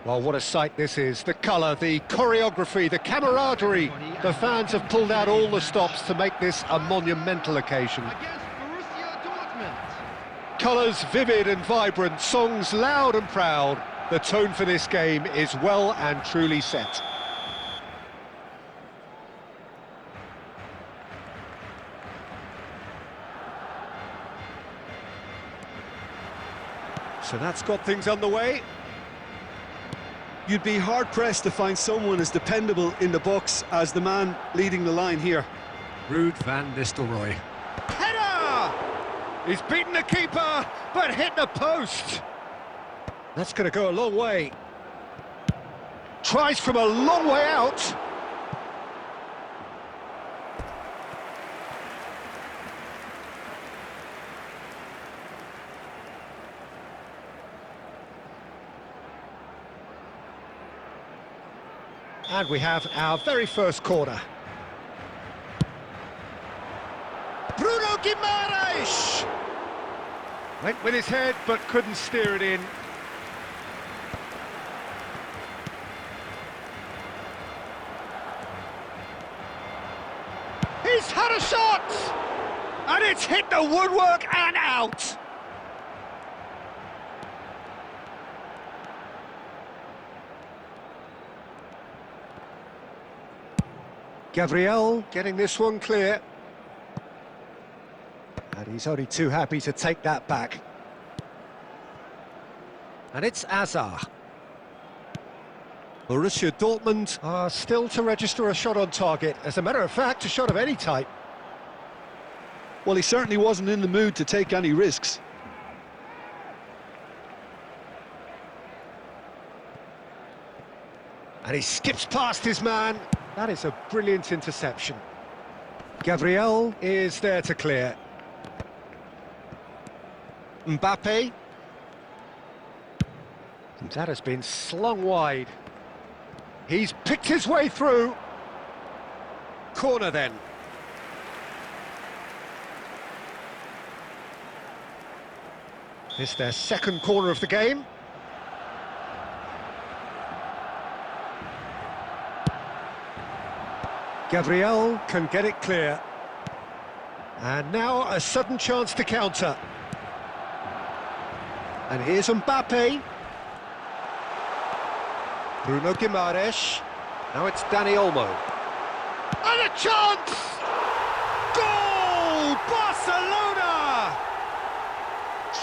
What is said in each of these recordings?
Well, what a sight this is. The colour, the choreography, the camaraderie. The fans have pulled out all the stops to make this a monumental occasion. Colours vivid and vibrant, songs loud and proud. The tone for this game is well and truly set. So that's got things underway. You'd be hard-pressed to find someone as dependable in the box as the man leading the line here. Ruud van Nistelrooy. Header! He's beaten the keeper, but hit the post. That's going to go a long way. Tries from a long way out. And we have our very first corner. Bruno Guimaraes! Went with his head, but couldn't steer it in. He's had a shot! And it's hit the woodwork and out! Gabriel getting this one clear. And he's only too happy to take that back. And it's Azar. Borussia Dortmund are still to register a shot on target. As a matter of fact, a shot of any type. Well, he certainly wasn't in the mood to take any risks. And he skips past his man. That is a brilliant interception. Gabriel is there to clear. Mbappe. And that has been slung wide. He's picked his way through. Corner then. It's their second corner of the game. Gabriel can get it clear. And now a sudden chance to counter. And here's Mbappe. Bruno Guimaraes. Now it's Dani Olmo. And a chance! Goal! Barcelona!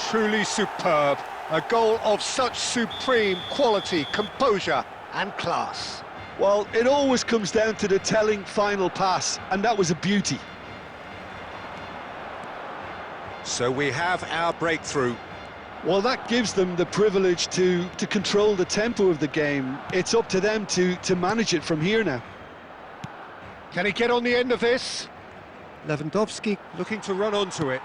Truly superb. A goal of such supreme quality, composure and class. Well, it always comes down to the telling final pass, and that was a beauty. So we have our breakthrough. Well, that gives them the privilege to control the tempo of the game. It's up to them to manage it from here now. Can he get on the end of this? Lewandowski looking to run onto it.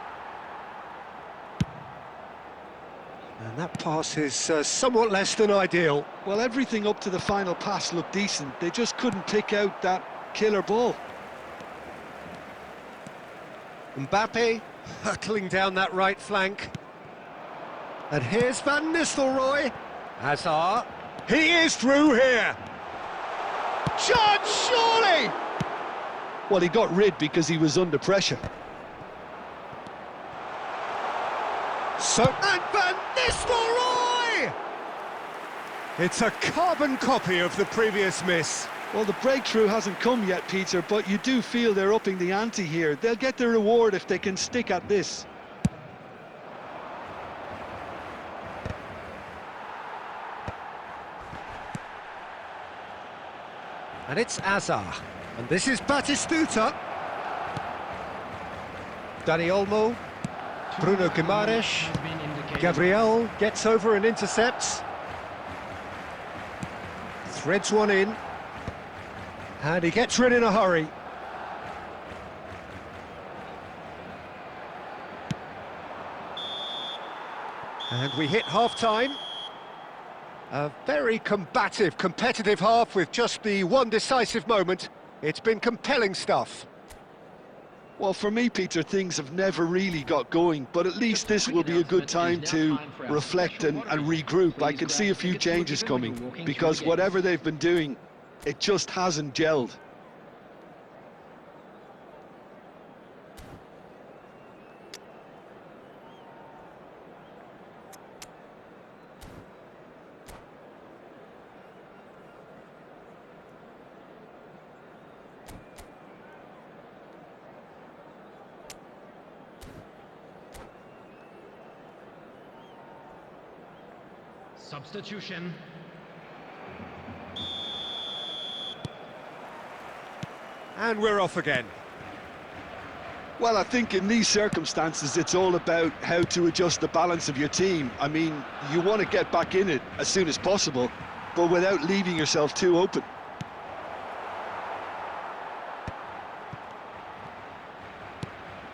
And that pass is somewhat less than ideal. Well, everything up to the final pass looked decent. They just couldn't pick out that killer ball. Mbappe hurtling down that right flank. And here's Van Nistelrooy. Hazard. He is through here. Chance, surely! Well, he got rid because he was under pressure. So, and Van Nistelrooy! It's a carbon copy of the previous miss. Well, the breakthrough hasn't come yet, Peter, but you do feel they're upping the ante here. They'll get the reward if they can stick at this. And it's Azar. And this is Batistuta. Dani Olmo. Bruno Guimaraes. Gabriel gets over and intercepts. Threads one in. And he gets rid in a hurry. And we hit half-time. A very combative, competitive half with just the one decisive moment. It's been compelling stuff. Well, for me, Peter, things have never really got going, but at least this will be a good time to reflect and regroup. I can see a few changes coming, because whatever they've been doing, it just hasn't gelled. Substitution. And we're off again. Well, I think in these circumstances, it's all about how to adjust the balance of your team. I mean, you want to get back in it as soon as possible, but without leaving yourself too open.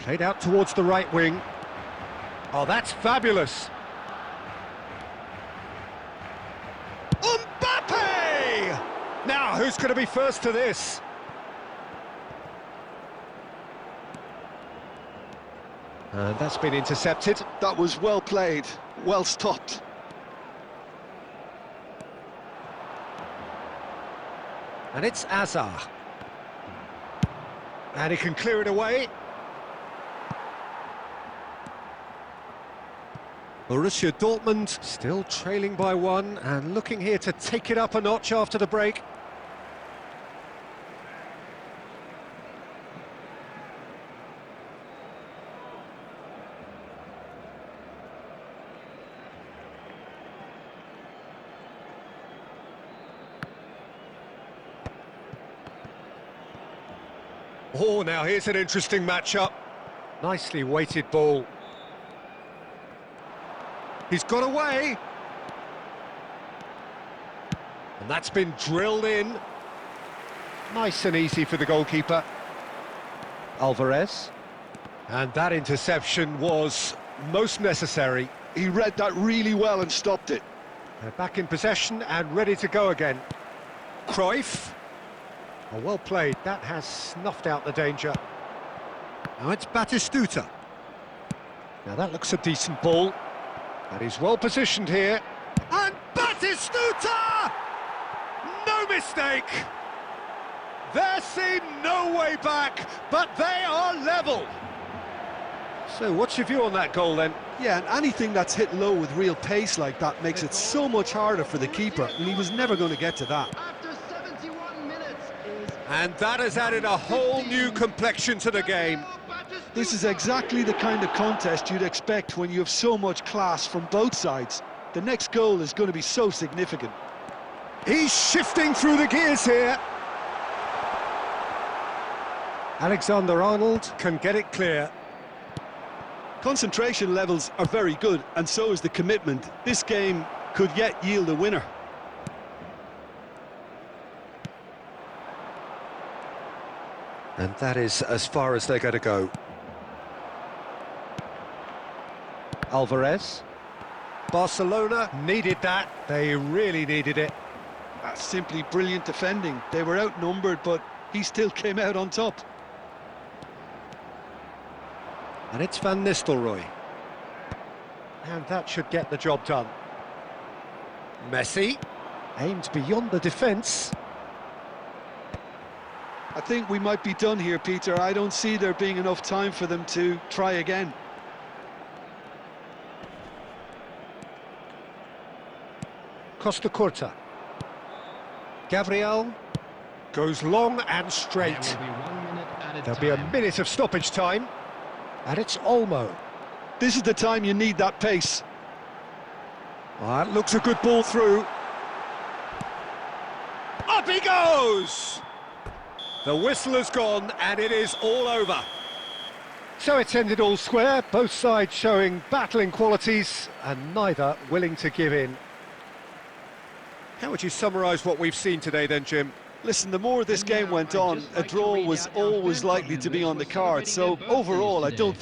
Played out towards the right wing. Oh, that's fabulous. Mbappe! Now, who's going to be first to this? And that's been intercepted. That was well played, well stopped. And it's Azar. And he can clear it away. Borussia Dortmund still trailing by one and looking here to take it up a notch after the break. Oh, now here's an interesting matchup. Nicely weighted ball. He's got away. And that's been drilled in. Nice and easy for the goalkeeper. Alvarez. And that interception was most necessary. He read that really well and stopped it. They're back in possession and ready to go again. Cruyff. Oh, well played. That has snuffed out the danger. Now it's Batistuta. Now that looks a decent ball. And he's well positioned here. And Batistuta! No mistake! There seemed no way back, but they are level. So what's your view on that goal then? Yeah, and anything that's hit low with real pace like that makes it so much harder for the keeper, and he was never going to get to that. After 71 minutes is... And that has added a whole new complexion to the game. This is exactly the kind of contest you'd expect when you have so much class from both sides. The next goal is going to be so significant. He's shifting through the gears here. Alexander-Arnold can get it clear. Concentration levels are very good, and so is the commitment. This game could yet yield a winner. And that is as far as they're going to go. Alvarez. Barcelona needed that. They really needed it. That's simply brilliant defending. They were outnumbered, but he still came out on top. And it's Van Nistelrooy. And that should get the job done. Messi. Aimed beyond the defence. I think we might be done here, Peter. I don't see there being enough time for them to try again. Costa Curta. Gabriel goes long and straight. There will be 1 minute added There'll be a time. minute of stoppage time. And it's Olmo. This is the time you need that pace. That looks a good ball through. Up he goes! The whistle has gone and it is all over. So it's ended all square, both sides showing battling qualities and neither willing to give in. How would you summarise what we've seen today then, Jim? Listen, the more this game went on, a draw was always likely to be on the card, so overall I don't